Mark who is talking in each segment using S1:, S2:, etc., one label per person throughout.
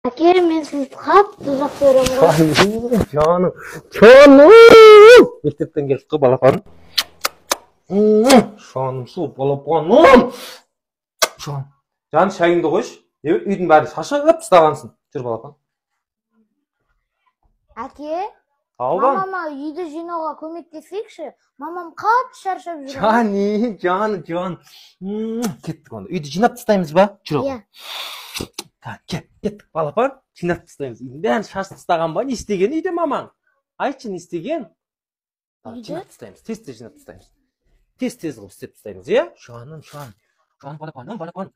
S1: Әке, мен сізді қатты ұзақ көремін ғой.
S2: Canım. Canım. Mekteптен келіп қой балапаным. Жаным су балапаным. Жан шайыңды қойшы. Үйдің бәрі шашып тастағансың. Жүр балапан.
S1: Әке,
S2: Албан.
S1: мамама үйді жинауға көмектесейікші. Мамам қатты шаршап жүр.
S2: Жан. Кеттік онда. Үйді жинап тастаймыз ба? Жүр оған. Кеттік балапан. Жинап тастаймыз. Үйдің бәрін шашып тастаған ба? Не істеген үйде мамаң? Айтшы, не істеген? Жинап тастаймыз. Тез жинап тастаймыз. Тез қылып істеп тастаймыз, иә? Жаным. Жан балапан.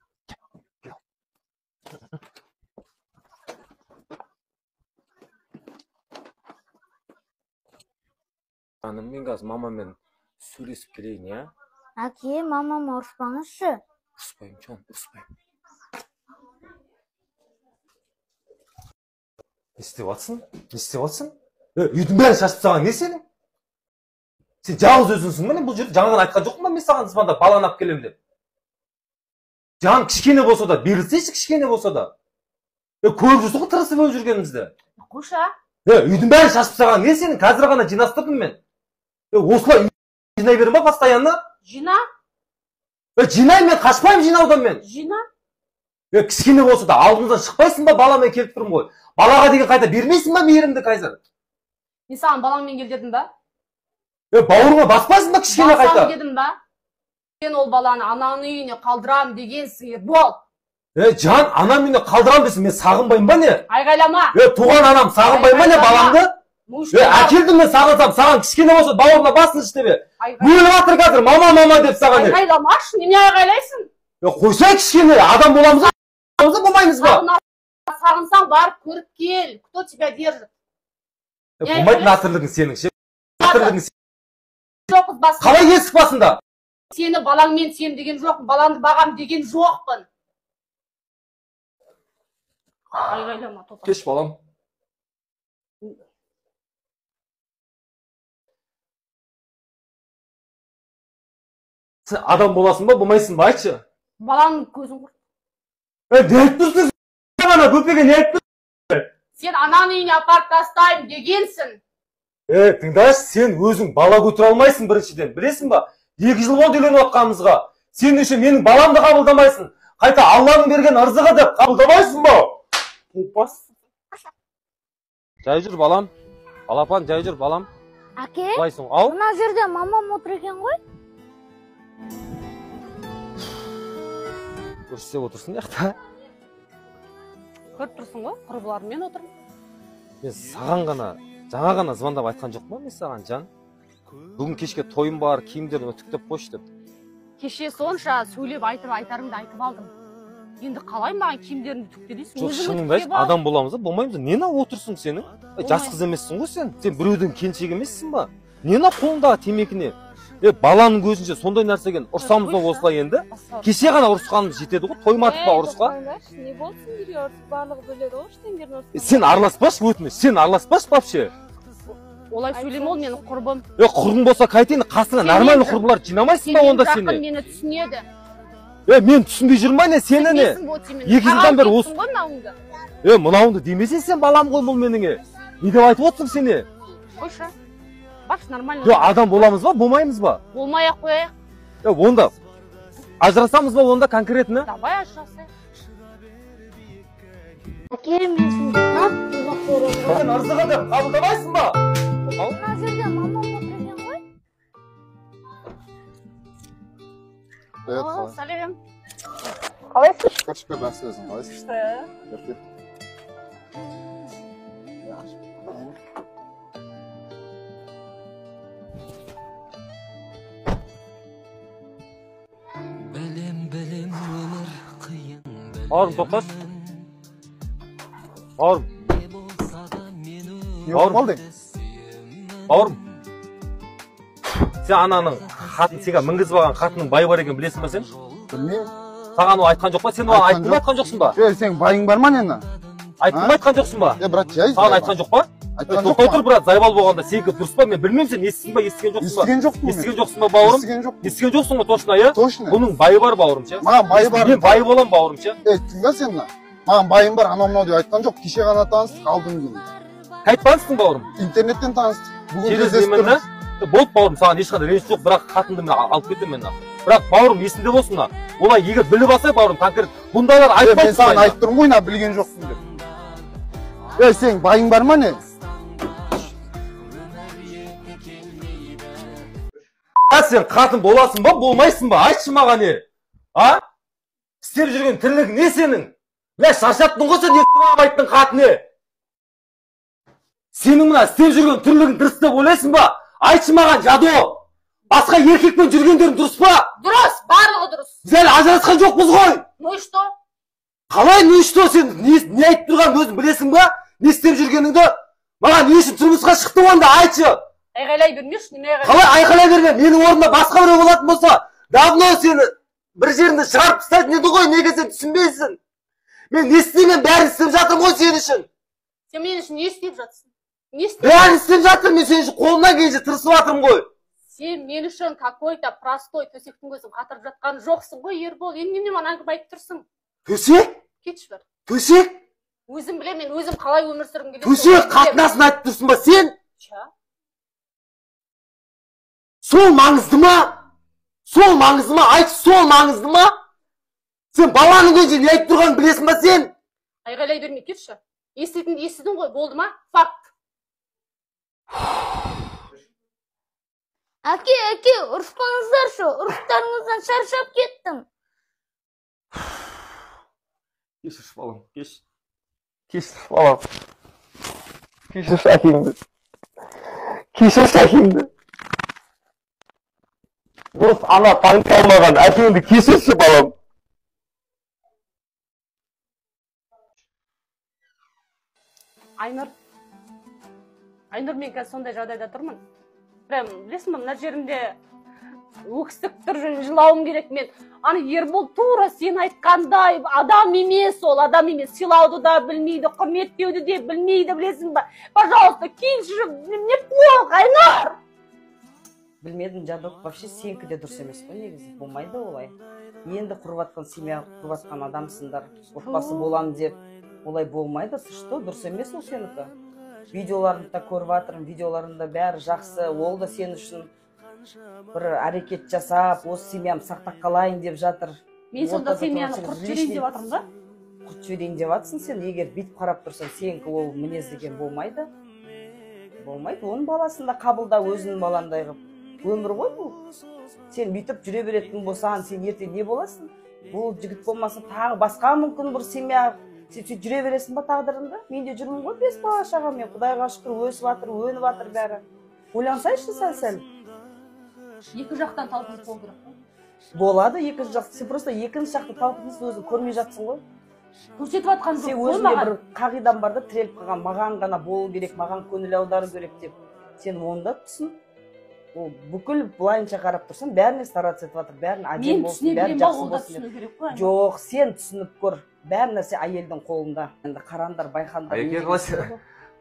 S2: Жаным, мен қазір мамамен сөйлесіп келейін, иә?
S1: Әке, мамама ұрыспаңызшы.
S2: Ұрыспаймын, жан, ұрыспаймын. Не істеп жатсың? Үйдің бәрін шашып тастаған не сенің? Сен жалғыз өзіңсің ба? Бұл жерде жаңадан айтқан жоқпын ба мен саған звондап баланы алып келемін деп? Жан кішкене болса да берілсейші, кішкене болса да. Көріп жүрсің ғой тырысып өліп жүргенімізді.
S1: Қоша.
S2: Үйдің бәрін шашып тастаған не сенің? Қазір ғана жинастырдым мен. Осылай жинай берем ба постоянно?
S1: Жина.
S2: Жинай, мен қашпаймын жинаудан мен.
S1: Жина.
S2: Кішкене болса да алдымыздан шықпайсың ба? Баламен келіп тұрмын ғой. Балаға деген қайта бермейсің ба мейірімді қазір?
S3: Мен саған балаңмен кел дедім ба?
S2: Бауырыңа баспайсың ба кішкене қайта?
S3: Басам дедім ба? Сен ол баланы ананың үйіне қалдырам дегенсің, бол.
S2: Жан, анам үйіне қалдырам десің, мен сағынбаймын ба не?
S3: Айғайлама.
S2: Туған анам сағынбаймын ба не баламды? Әкелдім мен сағынсам, саған кішкене болса бауырына басын іште бе? Өліп жатыр қазір, мама деп саған не?
S3: Айғайламашы, неме айғайлайсың?
S2: Қойсай кішкене, адам боламыз ба? Болмаймыз ба?
S3: Сағынсаң барып көріп кел, кто тебя держит?
S2: Болмайтын атырлығың сенің ше.
S3: Жоқпыз басында.
S2: Қалай есік басында?
S3: Сені балаңмен сен деген жоқпын, балаңды бағам деген жоқпын. Айғайлама тота.
S2: Кеш балам. Сен адам боласың ба, болмайсың ба, айтшы?
S3: Балаңның көзін құр.
S2: Не айтып тұрсың? Ана көпеге не айтып тұрсың?
S3: Сен ананың үйіне апарып тастаймын дегенсің.
S2: Тыңдашы, сен өзің бала көтере алмайсың біріншіден, білесің ба? 2 жыл болды үйленіп жатқанымызға. Сен үшін менің баламды қабылдамайсың. Қайта Алланың берген ырзығы деп қабылдамайсың ба? Жай жүр балам. Балапан, жай жүр балам.
S1: Әке,
S2: Қалайсың? Ау?
S1: мына жерде мамам отыр екен ғой.
S2: Көрсетіп отырсың яқта.
S3: Көріп тұрсың ғой, құрбыларыммен отырмын.
S2: Мен саған ғана, жаңа ғана звондап айтқан жоқ па мен саған, жан? Бүгін кешке тойым бар, киімдерін үтіктеп қойшы деп.
S3: Кеше сонша сөйлеп айтарыңды айтып алдым. Енді қалай маған киімдеріңді үтікте дейсің?
S2: Жоқ, шыныңды айтшы, адам боламыз ба? Болмаймыз ба? Нені отырсың сенің? Жас қыз емессің ғой сен? Сен біреудің келіншегі емессің ба? Нені қолыңдағы темекіне? Баланың көзінше сондай нәрсеген ұрсамыз ба осылай енді? Кеше ғана ұрысқанымыз жетеді ғой, тоймадық па ұрысқа?
S3: Не болсын дереу ұрысып, барлығы бөледі ғой, сендердің ұрысып.
S2: Сен араласпашы өтініш, сен араласпашы вообще.
S3: Олай сөйлеме, ол менің құрбым.
S2: Құрбың болса қайтейін, қасыңа нормальный құрбылар жинамайсың ба онда сені?
S3: Мені түсінеді.
S2: Мен түсінбей жүрмін ба не, сені не? 2 жылдан бері осы. Мынауыңды демесең сен балам ғой бұл меніңе. Не деп айтып отырсың сені?
S3: Қойшы. Баш, нормально.
S2: Адам боламыз ба, болмаймыз ба?
S3: Болмай-ақ қояйық.
S2: Онда ажырасамыз ба онда конкретно?
S3: Давай ажырасайық.
S1: Әке, мен сізді қатты ұзақ көремін ғой.
S2: Сен ырзығы деп қабылдамайсың ба?
S1: Мына жерде мамам отыр екен ғой.
S3: Сәлем.
S4: Қалайсың? Шүкір, жақсы өзің, қалайсың?
S2: Бауырым, тоқташ. Бауырым.
S4: Не болды?
S2: Бауырым. Сен ананың қатын, сенға мінгізіп алған қатының байы бар екен білесің ба сен?
S4: Білмеймін.
S2: Саған ол айтқан жоқ па? Сен оған айттың ба, айтқан жоқсың ба?
S4: Сен байың бар ма нені?
S2: Айттың ба, айтқан жоқсың ба?
S4: Брат, жай.
S2: Саған айтқан жоқ па? Тоқтай тұр, брат, зайбал болғанда сенікі дұрыс па? Мен білмеймін, сен естіген ба, естіген жоқсың ба?
S4: Естіген жоқпын.
S2: Естіген жоқсың ба, бауырым? Естіген жоқсың ба, точно, иә?
S4: Точно.
S2: Бұның байы бар, бауырым, ше?
S4: Маған байы бар.
S2: Мен байы болам, бауырым, ше?
S4: Тыңда сен мына. Маған байым бар, анау мынау деп айтқан жоқ. Кеше ғана таныстық, алдың күні.
S2: Қайтып таныстың бауырым?
S4: Интернеттен таныстық. Бүгін
S2: Через
S4: кездесіп
S2: мен
S4: тұрмыз.
S2: Болды бауырым, саған ешқандай реніш жоқ, бірақ қатынды мен алып кетемін мен. Бірақ бауырым есіңде болсын на. Олай егер біліп алса бауырым, конкрет бұндайлар
S4: Мен
S2: айтпайды.
S4: саған айтып тұрмын ғой, білген жоқсың деп. Сен байың бар ма не?
S2: Сен қатын боласың ба, болмайсың ба? Айтшы маған не? А? Істеп жүрген тірлік не сенің? Бля, шаршаттың ғой сен ертіп айттың қатын не? Сенің мына істеп жүрген тірлігін дұрыс деп ойлайсың ба? Айтшы маған, жадо! Басқа еркекпен жүргендерің дұрыс па?
S3: Дұрыс, барлығы дұрыс.
S2: Сен ажырасқан жоқпыз ғой!
S3: Ну и что?
S2: Қалай ну и что, сен не айтып тұрған өзің білесің ба? Не істеп жүргеніңді? Маған не үшін тұрмысқа шықтың онда, айтшы!
S3: Айғайлай бермеші, неме айғайлай?
S2: Қалай айқайлай берме? Менің орнымда басқа біреу болатын болса, давно сені бір жерінде шығарып тастайтын еді ғой, неге сен түсінбейсің? Мен не істеймін, бәрін істеп жатырмын ғой сен үшін.
S3: Сен мен үшін не істеп жатсың? Не істеп?
S2: Бәрін істеп жатырмын, мен сен үшін қолымнан келгенше тырысып жатырмын ғой.
S3: Сен мен үшін какой-то простой төсектің көзін қатырып жатқан жоқсың ғой, Ербол. Енді неме маған әңгіме айтып тұрсың?
S2: Төсек?
S3: Кетші бар.
S2: Төсек?
S3: Өзім білем, мен өзім қалай өмір сүргім келеді.
S2: Төсек қатынасын айтып тұрсың ба сен? Сол маңызды ма? Сол маңызды ма? Айт, сол маңызды ма? Сен баланың көзінше не айтып тұрғанын білесің ба сен?
S3: Айғайлай берме, кетші. Еститінді естідің ғой, болды ма? Факт.
S1: Әке, ұрыспаңыздаршы, ұрыстарыңыздан шаршап кеттім.
S2: Кешірші балам, кешірші балам. Кешірші әкеңді. Кешірші әкеңді. Дос ана танып қалмаған әкеңді кешірші балам.
S3: Айнұр, мен қазір сондай жағдайда тұрмын. Прям, білесің ба, мына жерімде өксік тұр, жылауым керек. Мен, Ербол тура сен айтқандай адам емес, ол адам емес. Сыйлауды да білмейді, құрметтеуді де білмейді, білесің ба? Пожалуйста, келші, не плохо, Айнұр!
S5: Білмедім, жадок, вообще сенікі де дұрыс емес қой, негізі болмайды олай. Енді құрватқан семья, құрватқан адамсыңдар, отбасы болам деп, олай болмайды. Что, дұрыс емес ол сенікі. Видеоларыңды да көріп жатырмын, видеоларында бәрі жақсы, ол да сен үшін бір әрекет жасап, осы семьямды сақтап қалайын деп жатыр.
S3: Мен сонда семьяны құрт жіберейін деп жатырмын ба?
S5: Құрт жіберейін деп жатсың сен, егер бүйтіп қарап тұрсаң, сенікі ол мінез деген болмайды. Болмайды, оның баласын да қабылда, өзінің баландай қылып. Өмір ғой бұл. Сен бүйтіп жүре беретін болсаң, сен ертең не боласың? Бұл жігіт болмаса тағы басқа мүмкін бір семья. Сен жүре бересің ба тағдырында? Мен де жүрмін ғой 5 бала шағамен. Құдайға шүкір өсіп жатыр, өніп жатыр бәрі. Ойлансайшы сәл-сәл.
S3: Екі жақтан талпыныс болу керек қой.
S5: Болады екінші жақ. Сен просто екінші жақты талпынысты өзің көрмей жатсың ғой.
S3: Көрсетіп жатқан жоқ.
S5: Сен өзіңе бір қағидан бар да тіреліп қалған, маған ғана болу керек, маған көңіл аудару керек деп. Сен оны да түсін. Ол бүкіл былайынша қарап тұрсың, бәріне стараться етіп жатыр, бәрін әдем болсын, бәрі жақсы болсын. Жоқ, сен түсініп көр. Бәр нәрсе әйелдің қолында. Енді қарандар, байқандар.
S2: Еке қалайсыз?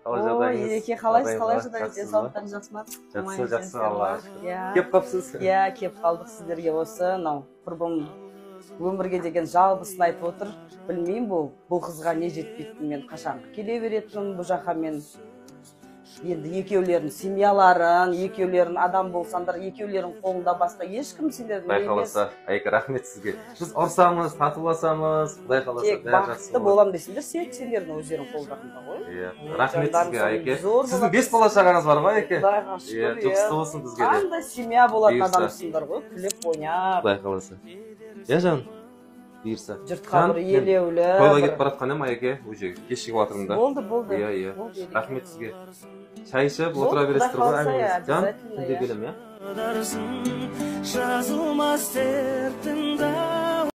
S2: Қалай жағдайыңыз?
S5: Еке қалайсыз? Қалай жағдайыңыз? Денсаулықтарыңыз жақсы ма?
S2: Жақсы, Аллаға шүкір. Кеп қапсыз?
S5: Иә, кеп қалдық сіздерге осы. Мынау құрбым өмірге деген жалғысын айтып отыр. Білмеймін, бұл қызға не жетпейтін, мен қашан келе беретінмін бұл жаққа мен. Енді екеулерін семьяларын, екеулерін адам болсандар, екеулерін қолында басқа ешкім сендердің емес.
S2: Құдай қаласа, Айка, рахмет сізге. Біз ұрсамыз, татуласамыз, Құдай қаласа,
S5: тек бақытты болам десеңдер, сендердің өздерің қолдарында ғой.
S2: Иә, рахмет сізге, Айке. Сіздің 5 бала шағаңыз бар ма, Айке?
S5: Құдайға шүкір.
S2: Иә, жұғысты болсын бізге де.
S5: Қандай семья болатын адамсыңдар ғой, күліп ойнап.
S2: Құдай қаласа. Иә, жан. Бұйырса.
S5: Жұртқа бір елеулі.
S2: Тойға кетіп баратқан едім, Айке, уже кешігіп жатырмын да.
S5: Болды.
S2: Иә. Рахмет сізге. Шай ішіп, отыра бересіздер ғой, әңгімеңіз. Жан, күнде келем, иә?
S6: Жазылмас дертіңді